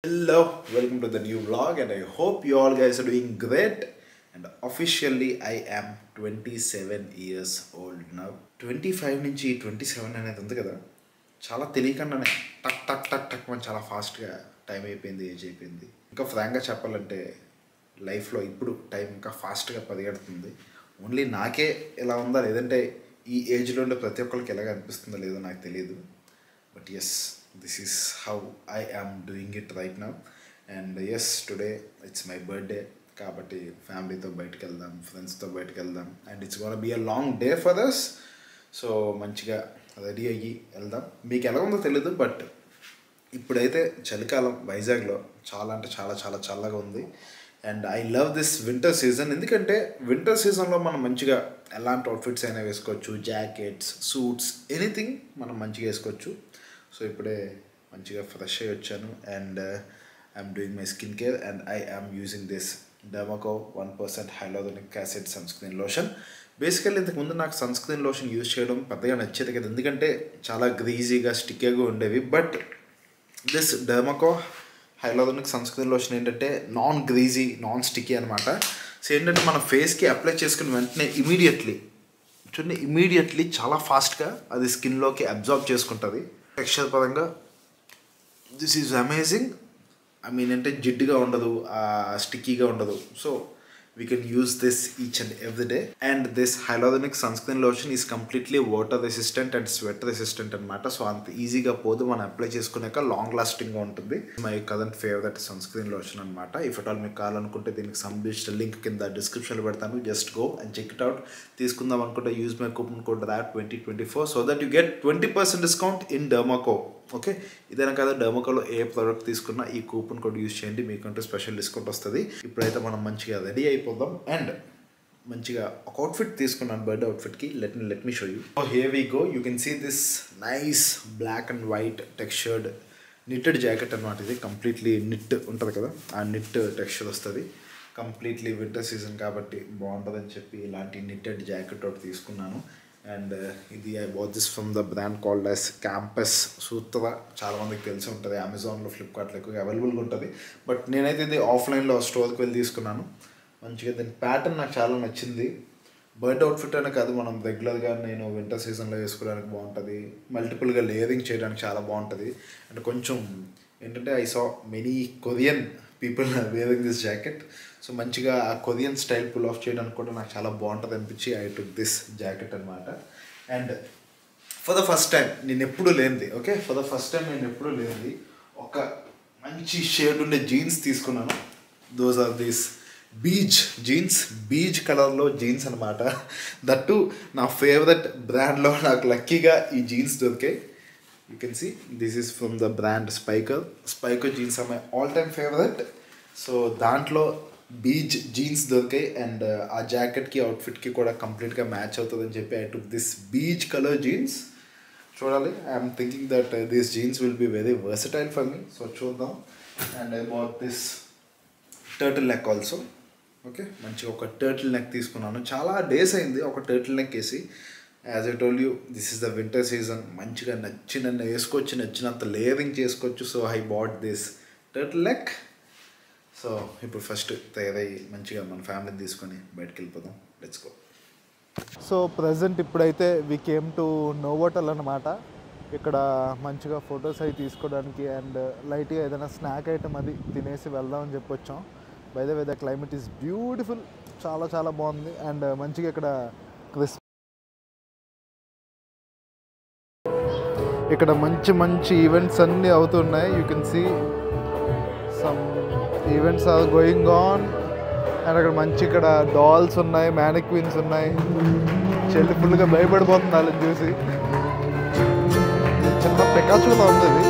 Hello, welcome to the new vlog, and I hope you all guys are doing great. And officially, I am 27 years old now. 25 నుంచి 27 అనేది ఉంది కదా, చాలా తెలియకుండానే టక్ టక్ టక్ టక్ అని చాలా ఫాస్ట్గా టైం అయిపోయింది, ఏజ్ అయిపోయింది. ఇంకా ఫ్రాంక్గా చెప్పాలంటే లైఫ్లో ఇప్పుడు టైం ఇంకా ఫాస్ట్గా పరిగెడుతుంది. ఓన్లీ నాకే ఎలా ఉందా, లేదంటే ఈ ఏజ్లో ఉండే ప్రతి ఒక్కరికి ఎలాగ అనిపిస్తుందో లేదో నాకు తెలియదు. But yes, this is how I am doing it right now. And yes, today it's my birthday కాబట్టి ఫ్యామిలీతో బయటకు వెళ్దాం, ఫ్రెండ్స్తో బయటకు వెళ్దాం, and it's gonna be a long day for us. So మంచిగా రెడీ అయ్యి వెళ్దాం. మీకు ఎలా ఉందో తెలీదు, బట్ ఇప్పుడైతే చలికాలం వైజాగ్లో చాలా అంటే చాలా చాలా చల్లగా ఉంది. And I love this winter season, ఎందుకంటే వింటర్ సీజన్లో మనం మంచిగా ఎలాంటి అవుట్ఫిట్స్ అయినా వేసుకోవచ్చు, జాకెట్స్, సూట్స్, ఎనీథింగ్ మనం మంచిగా వేసుకోవచ్చు. సో ఇప్పుడే మంచిగా ఫ్రెష్ అయ్యి వచ్చాను, and I'm doing my skin care, and I am using this Dermaco 1% hyaluronic acid sunscreen lotion. Basically ఇంతకుముందు నాకు సన్ స్క్రీన్ లోషన్ యూజ్ చేయడం పెద్దగా నచ్చేది కదా, ఎందుకంటే చాలా గ్రీజీగా స్టిక్కీగా ఉండేవి. But this Dermaco hyaluronic sunscreen lotion ఏంటంటే నాన్ గ్రీజీ, నాన్ స్టిక్కీ అనమాట. సో ఏంటంటే మన ఫేస్కి అప్లై చేసుకుని వెంటనే ఇమీడియట్లీ చాలా ఫాస్ట్గా అది స్కిన్లోకి అబ్జార్బ్ చేసుకుంటుంది. టెక్స్చర్ పరంగా this is amazing. I mean అంటే జిడ్డుగా ఉండదు, స్టిక్కీగా ఉండదు. So we can use this each and every day. And this hyaluronic sunscreen lotion is completely water resistant and sweat resistant అనమాట. సో అంత ఈజీగా పోదు, మనం అప్లై చేసుకున్నాక లాంగ్ లాస్టింగ్గా ఉంటుంది. My current favourite sunscreen lotion అనమాట. If at all మీకు కావాలనుకుంటే దీనికి సంబంధించిన లింక్ కింద డిస్క్రిప్షన్లో పెడతాను, just go and check it out. తీసుకుందాం అనుకుంటే use my coupon code RAP2024 so that you get 20% discount in Dermaco. Okay, ఇదేనా కాదు, డెర్మాకోలో ఏ ప్రోడక్ట్ తీసుకున్నా ఈ కూపన్ కోడ్ యూజ్ చేయండి, మీకంటూ స్పెషల్ డిస్కౌంట్ వస్తుంది. ఇప్పుడైతే మనం మంచిగా రెడీ అయిపోదాం. అండ్ మంచిగా ఒక అవుట్ఫిట్ తీసుకున్నాను, బర్త్డే అవుట్ఫిట్కి. Let me show you. So here we go. You can see this nice black and white textured knitted jacket అనమాట. ఇది కంప్లీట్లీ నిట్ ఉంటుంది కదా, ఆ నిట్ టెక్స్చర్ వస్తుంది. కంప్లీట్లీ వింటర్ సీజన్ కాబట్టి బాగుంటుందని చెప్పి ఇలాంటి నిట్టెడ్ జాకెట్ ఒకటి తీసుకున్నాను. అండ్ ఇది I bought this from the brand called as Campus Sutra. చాలామందికి తెలిసి ఉంటుంది, అమెజాన్లో, ఫ్లిప్కార్ట్లో ఎక్కువగా అవైలబుల్గా ఉంటుంది. బట్ నేనైతే ఇది ఆఫ్లైన్లో స్టోర్కి వెళ్ళి తీసుకున్నాను. మంచిగా దీని ప్యాటర్న్ నాకు చాలా నచ్చింది. బర్త్డే అవుట్ఫిట్ అనే కాదు, మనం రెగ్యులర్గా నేను వింటర్ సీజన్లో వేసుకోవడానికి బాగుంటుంది. మల్టిపుల్గా లేయరింగ్ చేయడానికి చాలా బాగుంటుంది. అండ్ కొంచెం ఏంటంటే I saw many Korean people wearing this jacket. So మంచిగా ఆ కొరియన్ స్టైల్ పుల్ ఆఫ్ చేయడానికి కూడా నాకు చాలా బాగుంటుంది అనిపించి ఐ టుక్ దిస్ జాకెట్ అనమాట. And for the first time నేను ఎప్పుడూ లేనిది ఒక మంచి షేడ్ ఉండే జీన్స్ తీసుకున్నాను. Those are these beige jeans, beige కలర్లో జీన్స్ అనమాట. దట్టు నా ఫేవరెట్ బ్రాండ్లో నాకు లక్కీగా ఈ జీన్స్ దొరికాయి. You can see this is from the brand Spykar jeans are my all time favourite. So దాంట్లో బీజ్ జీన్స్ దొరికాయి. అండ్ ఆ జాకెట్కి, అవుట్ఫిట్కి కూడా కంప్లీట్గా మ్యాచ్ అవుతుందని చెప్పి I took this beige colour jeans. చూడాలి, I'm thinking that this jeans will be very versatile for me. So చూద్దాం. And I bought this turtleneck also. Okay, మంచిగా ఒక టర్టిల్ నెక్ తీసుకున్నాను. చాలా డేస్ అయింది ఒక టర్టిల్ నెక్ వేసి. As I told you, this is the winter season. మంచిగా నచ్చినంత వేసుకోవచ్చు, నచ్చినంత లేయరింగ్ చేసుకోవచ్చు. So I bought this turtleneck. So ఇప్పుడు ఫస్ట్ తయారయ్యి మంచిగా మన ఫ్యామిలీని తీసుకొని బయటకు వెళ్ళిపోదాం. Let's go. సో ప్రజెంట్ ఇప్పుడైతే వి కేమ్ టు నోవోటల్ అనమాట. ఇక్కడ మంచిగా ఫొటోస్ అవి తీసుకోవడానికి అండ్ లైట్గా ఏదైనా స్నాక్ ఐటమ్ అది తినేసి వెళ్దామని చెప్పి వచ్చాం. By the way the climate is beautiful, చాలా చాలా బాగుంది. అండ్ మంచిగా ఇక్కడ మంచి ఈవెంట్స్ అన్నీ అవుతున్నాయి. You can see some events are going on. And అక్కడ మంచి ఇక్కడ డాల్స్ ఉన్నాయి, మ్యానిక్విన్స్ ఉన్నాయి. చెల్లి ఫుల్గా భయపడిపోతుంది వాళ్ళని చూసి. చిన్న పికాచులా ఉంది ఇది.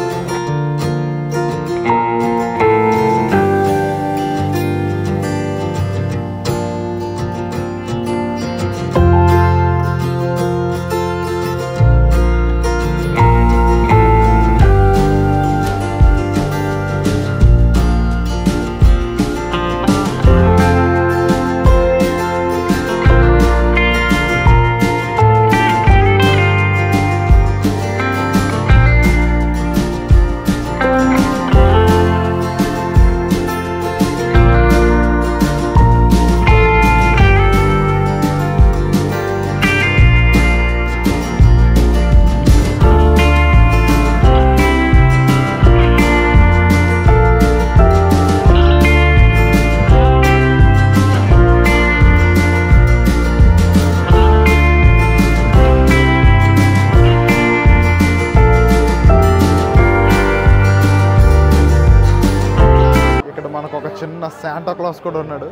మనకు ఒక చిన్న శాంటా క్లాస్ కూడా ఉన్నాడు.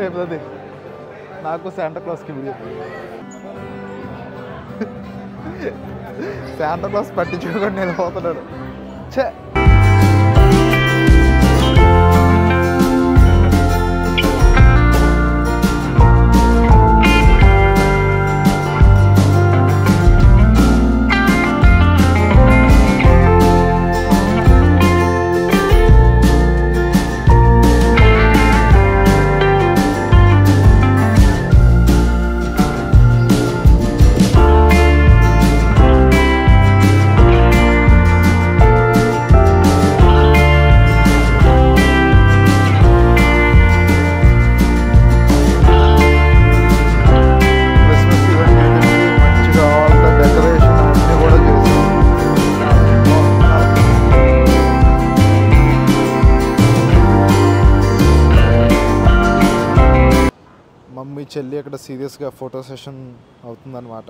ఏది నాకు శాంటా క్లాస్కి వీడియో శాంటా క్లాస్ పట్టించుకోకుండా నేను పోతున్నాడు. ఛే మమ్మీ చెల్లి అక్కడ సీరియస్గా ఫోటో సెషన్ అవుతుందన్నమాట.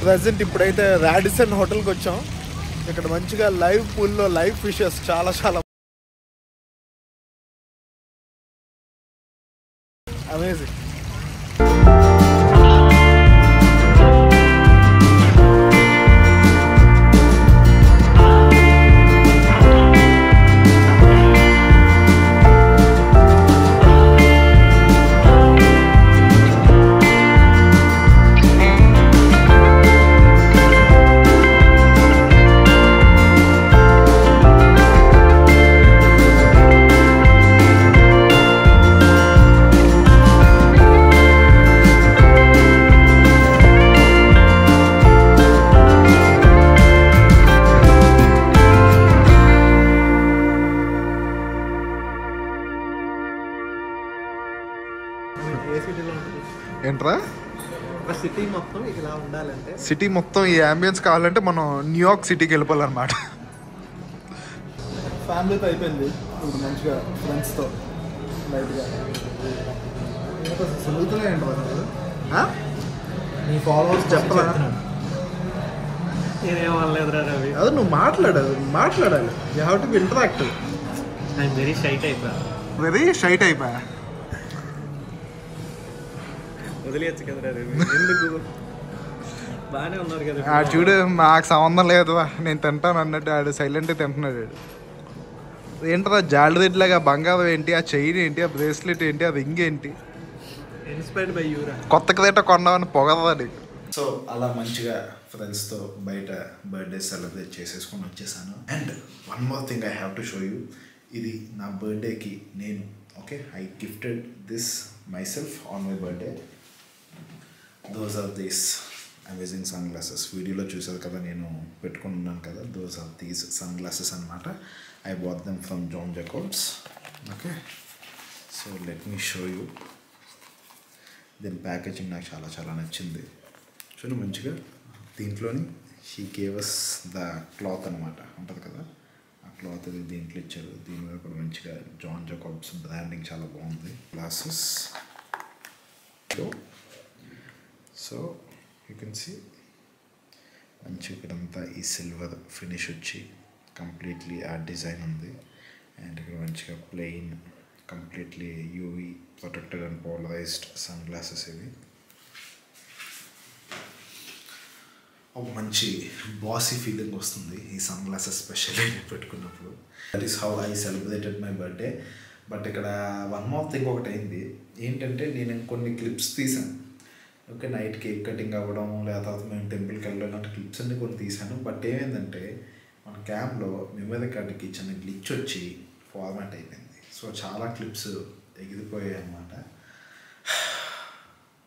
ప్రజెంట్ ఇప్పుడైతే రాడిసన్ హోటల్కి వచ్చాం. ఇక్కడ మంచిగా లైవ్ పూల్లో లైవ్ ఫిషెస్ చాలా అమేజింగ్. ఏంట్రా సిటీ మొత్తం ఇలా ఉండాలంటే, సిటీ మొత్తం ఈ అంబియన్స్ కావాలంటే మనం న్యూయార్క్ సిటీకి వెళ్ళిపోవాలన్నమాట. ఫ్యామిలీతో అయిపోయింది, ఇప్పుడు మంచిగా ఫ్రెండ్స్తో లైట్గా చదువుతున్నాయండి. నీ ఫాలోవర్స్ చెప్పరా? నేనేమనలేదురా రవి. అది నువ్వు మాట్లాడాలి. You have to be interactive. I'm very shy అయిపోయా. వదిలేయచ్చు కదరా రవి, ఎందుకు? బాగానే ఉన్నారు కదా. ఆడు చూడు, నాకు సంబంధం లేదు, నేను తింటాను అన్నట్టు ఆడు సైలెంట్గా తింటున్నాడు. ఏంట్రా జాలిరెడ్లాగా బంగారం ఏంటి, ఆ చైన్ ఏంటి, ఆ బ్రేస్లెట్ ఏంటి, ఆ రింగ్ ఏంటి? ఇన్స్పైర్డ్ బై యూరా. కొత్త కదేట కొన్నామని పొగదా నీకు. సో అలా మంచిగా ఫ్రెండ్స్తో బయట బర్త్డే సెలబ్రేట్ చేసేసుకొని వచ్చేసాను. And one more thing I have to show you. ఇది నా బర్త్డేకి నేను I gifted this myself on my birthday. Those are these amazing sunglasses. వీడియోలో చూసారు కదా, నేను పెట్టుకున్నాను కదా, those are these sunglasses అనమాట. ఐ బాట్ దెమ్ ఫ్రమ్ జాన్ Jacobs. So let me show you. దీని ప్యాకేజింగ్ నాకు చాలా నచ్చింది. చూడండి మంచిగా, దీంట్లోని she gave us the cloth అనమాట, ఉంటుంది కదా, ఆ క్లాత్ అది దీంట్లో ఇచ్చారు. దీని మీద కూడా మంచిగా జాన్ జాకోబ్స్ బ్రాండింగ్ చాలా బాగుంది. Glasses. So you can see మంచిగా ఇక్కడంతా ఈ సిల్వర్ ఫినిష్ వచ్చి కంప్లీట్లీ ఆ డిజైన్ ఉంది. అండ్ ఇక్కడ మంచిగా plain completely UV protected and polarised sun glasses ఇవి. ఒక మంచి బాసీ ఫీలింగ్ వస్తుంది ఈ సన్ గ్లాసెస్ స్పెషల్లీ పెట్టుకున్నప్పుడు. That is how I celebrated my birthday. But ఇక్కడ వన్ మోర్ థింగ్ ఒకటి అయింది. ఏంటంటే నేను కొన్ని క్లిప్స్ తీసాను. నైట్ కేక్ కటింగ్ అవ్వడం, లేదా మేము టెంపుల్కి వెళ్ళడం, ఇలాంటి క్లిప్స్ అన్నీ కొన్ని తీసాను. బట్ ఏమైందంటే మన క్యామ్లో మెమరీ కార్డుకి చిన్న గ్లిచ్ వచ్చి ఫార్మాట్ అయిపోయింది. సో చాలా క్లిప్స్ ఎగిరిపోయాయి అన్నమాట.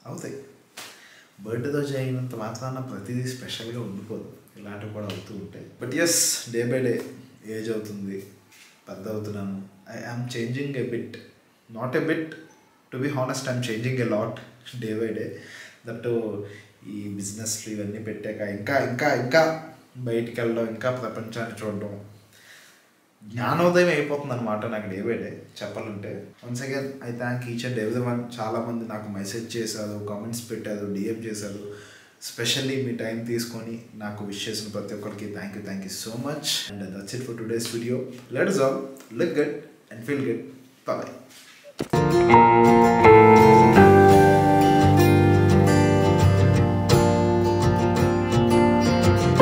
అవుతాయి. బర్త్డే రోజు అయినంత మాత్రాన ప్రతిదీ స్పెషల్గా ఉండిపోదు, ఇలాంటివి కూడా అవుతూ ఉంటాయి. But yes, day by day age అవుతుంది, పెద్ద అవుతున్నాను. I am changing a bit, not a bit, to be honest I'm changing a lot day by day. That ఈ బిజినెస్లు ఇవన్నీ పెట్టాక ఇంకా ఇంకా ఇంకా బయటికి వెళ్ళడం, ఇంకా ప్రపంచాన్ని చూడడం, జ్ఞానోదయం అయిపోతుంది అనమాట నాకు డే బై డే చెప్పాలంటే. Once again I thank each and every one. చాలామంది నాకు మెసేజ్ చేశారు, కామెంట్స్ పెట్టారు, డిఎం చేశారు. స్పెషల్లీ మీ టైం తీసుకొని నాకు విష్ చేసిన ప్రతి ఒక్కరికి thank you so much. And that's it for today's video. Let us all look good and feel good. Bye bye.